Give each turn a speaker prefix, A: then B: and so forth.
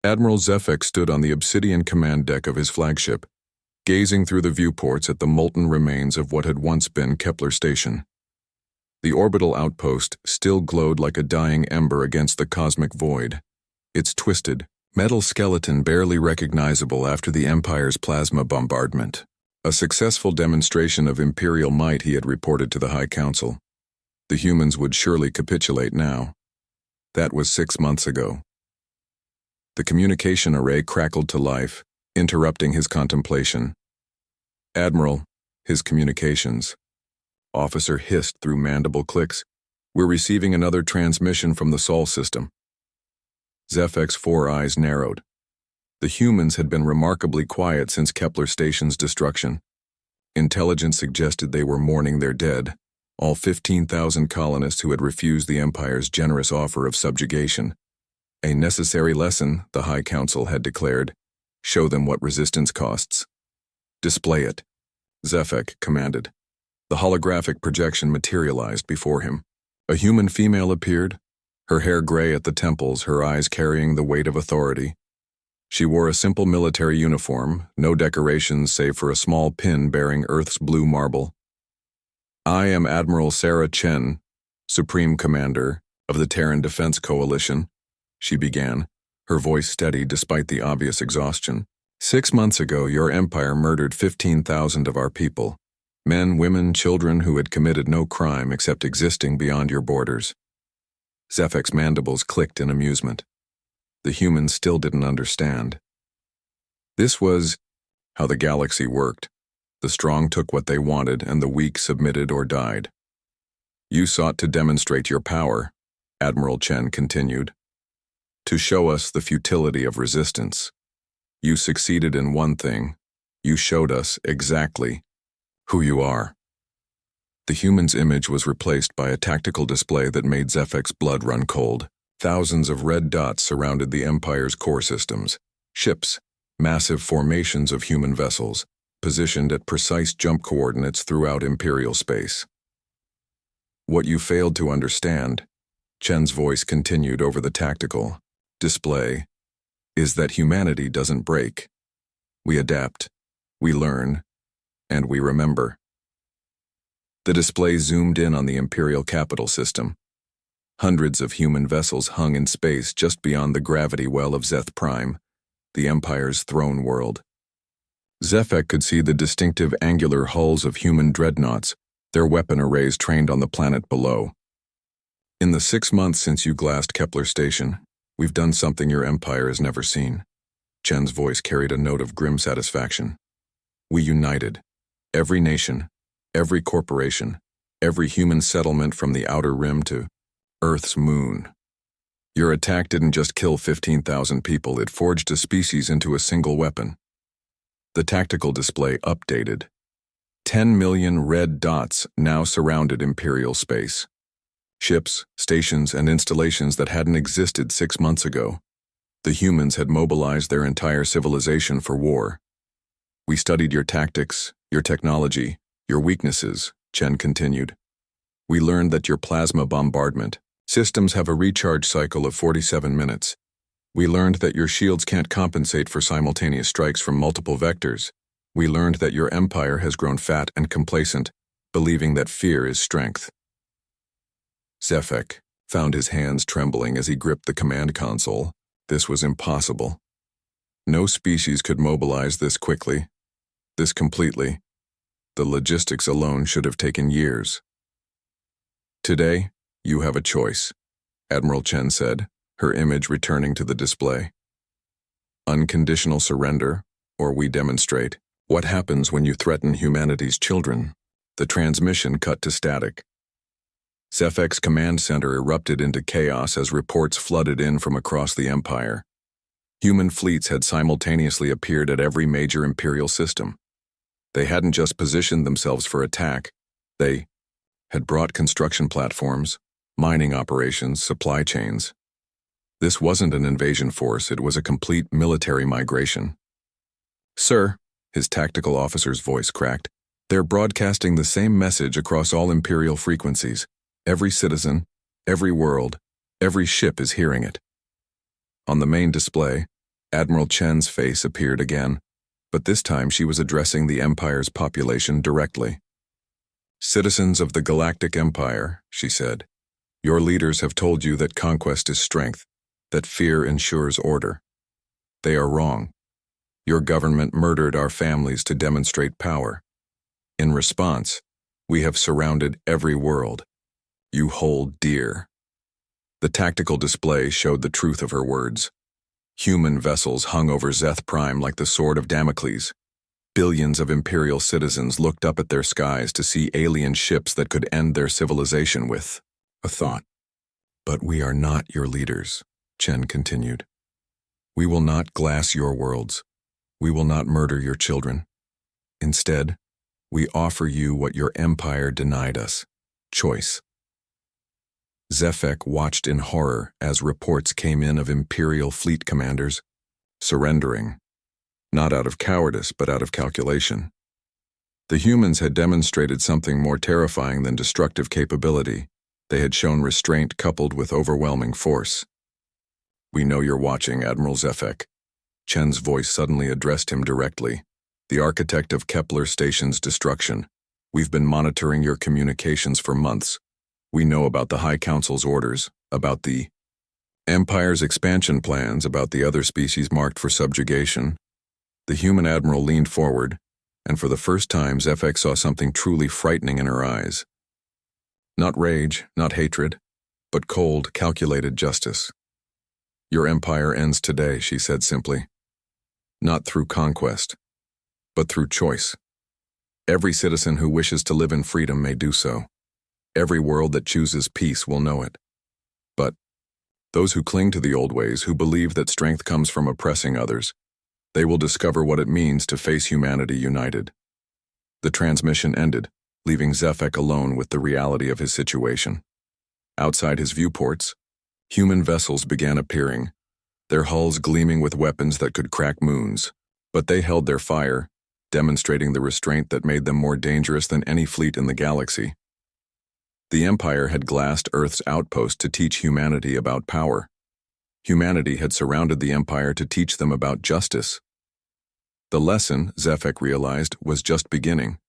A: Admiral Zefek stood on the obsidian command deck of his flagship, gazing through the viewports at the molten remains of what had once been Kepler Station. The orbital outpost still glowed like a dying ember against the cosmic void, its twisted, metal skeleton barely recognizable after the Empire's plasma bombardment. A successful demonstration of Imperial might, he had reported to the High Council. The humans would surely capitulate now. That was 6 months ago. The communication array crackled to life, interrupting his contemplation. "Admiral, his communications." Officer hissed through mandible clicks. "We're receiving another transmission from the Sol system." Zefek's 4 eyes narrowed. The humans had been remarkably quiet since Kepler Station's destruction. Intelligence suggested they were mourning their dead, all 15,000 colonists who had refused the Empire's generous offer of subjugation. A necessary lesson, the High Council had declared. Show them what resistance costs. "Display it," Zefek commanded. The holographic projection materialized before him. A human female appeared, her hair gray at the temples, her eyes carrying the weight of authority. She wore a simple military uniform, no decorations save for a small pin bearing Earth's blue marble. "I am Admiral Sarah Chen, Supreme Commander of the Terran Defense Coalition," she began, her voice steady despite the obvious exhaustion. "6 months ago, your empire murdered 15,000 of our people, men, women, children who had committed no crime except existing beyond your borders." Zefek's mandibles clicked in amusement. The humans still didn't understand. This was how the galaxy worked. The strong took what they wanted and the weak submitted or died. "You sought to demonstrate your power," Admiral Chen continued, "to show us the futility of resistance. You succeeded in one thing. You showed us exactly who you are." The human's image was replaced by a tactical display that made Zefek's blood run cold. Thousands of red dots surrounded the Empire's core systems. Ships, massive formations of human vessels, positioned at precise jump coordinates throughout Imperial space. "What you failed to understand," Chen's voice continued over the tactical display, "is that humanity doesn't break. We adapt, we learn, and we remember." The display zoomed in on the Imperial capital system. Hundreds of human vessels hung in space just beyond the gravity well of Zeth Prime, the Empire's throne world. Zefek could see the distinctive angular hulls of human dreadnoughts, their weapon arrays trained on the planet below. "In the 6 months since you glassed Kepler Station, we've done something your Empire has never seen." Chen's voice carried a note of grim satisfaction. "We united. Every nation, every corporation, every human settlement from the outer rim to Earth's moon. Your attack didn't just kill 15,000 people, it forged a species into a single weapon." The tactical display updated. 10 million red dots now surrounded Imperial space. Ships, stations, and installations that hadn't existed 6 months ago. The humans had mobilized their entire civilization for war. "We studied your tactics, your technology, your weaknesses," Chen continued. "We learned that your plasma bombardment systems have a recharge cycle of 47 minutes. We learned that your shields can't compensate for simultaneous strikes from multiple vectors. We learned that your empire has grown fat and complacent, believing that fear is strength." Zefek found his hands trembling as he gripped the command console. This was impossible. No species could mobilize this quickly, this completely. The logistics alone should have taken years. "Today, you have a choice," Admiral Chen said, her image returning to the display. "Unconditional surrender, or we demonstrate what happens when you threaten humanity's children." The transmission cut to static. Zefek's command center erupted into chaos as reports flooded in from across the Empire. Human fleets had simultaneously appeared at every major Imperial system. They hadn't just positioned themselves for attack, they had brought construction platforms, mining operations, supply chains. This wasn't an invasion force, it was a complete military migration. "Sir," his tactical officer's voice cracked, "they're broadcasting the same message across all Imperial frequencies. Every citizen, every world, every ship is hearing it." On the main display, Admiral Chen's face appeared again, but this time she was addressing the Empire's population directly. "Citizens of the Galactic Empire," she said, "your leaders have told you that conquest is strength, that fear ensures order. They are wrong. Your government murdered our families to demonstrate power. In response, we have surrounded every world you hold dear." The tactical display showed the truth of her words. Human vessels hung over Zeth Prime like the sword of Damocles. Billions of Imperial citizens looked up at their skies to see alien ships that could end their civilization with a thought. "But we are not your leaders," Chen continued. "We will not glass your worlds. We will not murder your children. Instead, we offer you what your empire denied us: choice." Zefek watched in horror as reports came in of Imperial fleet commanders surrendering, not out of cowardice but out of calculation. The humans had demonstrated something more terrifying than destructive capability. They had shown restraint coupled with overwhelming force. "We know you're watching, Admiral Zefek." Chen's voice suddenly addressed him directly. "The architect of Kepler Station's destruction. We've been monitoring your communications for months. We know about the High Council's orders, about the Empire's expansion plans, about the other species marked for subjugation." The human admiral leaned forward, and for the first time Zefek saw something truly frightening in her eyes. Not rage, not hatred, but cold, calculated justice. "Your empire ends today," she said simply. "Not through conquest, but through choice. Every citizen who wishes to live in freedom may do so. Every world that chooses peace will know it. But those who cling to the old ways, who believe that strength comes from oppressing others, they will discover what it means to face humanity united." The transmission ended, leaving Zefek alone with the reality of his situation. Outside his viewports, human vessels began appearing, their hulls gleaming with weapons that could crack moons, but they held their fire, demonstrating the restraint that made them more dangerous than any fleet in the galaxy. The Empire had glassed Earth's outpost to teach humanity about power. Humanity had surrounded the Empire to teach them about justice. The lesson, Zefek realized, was just beginning.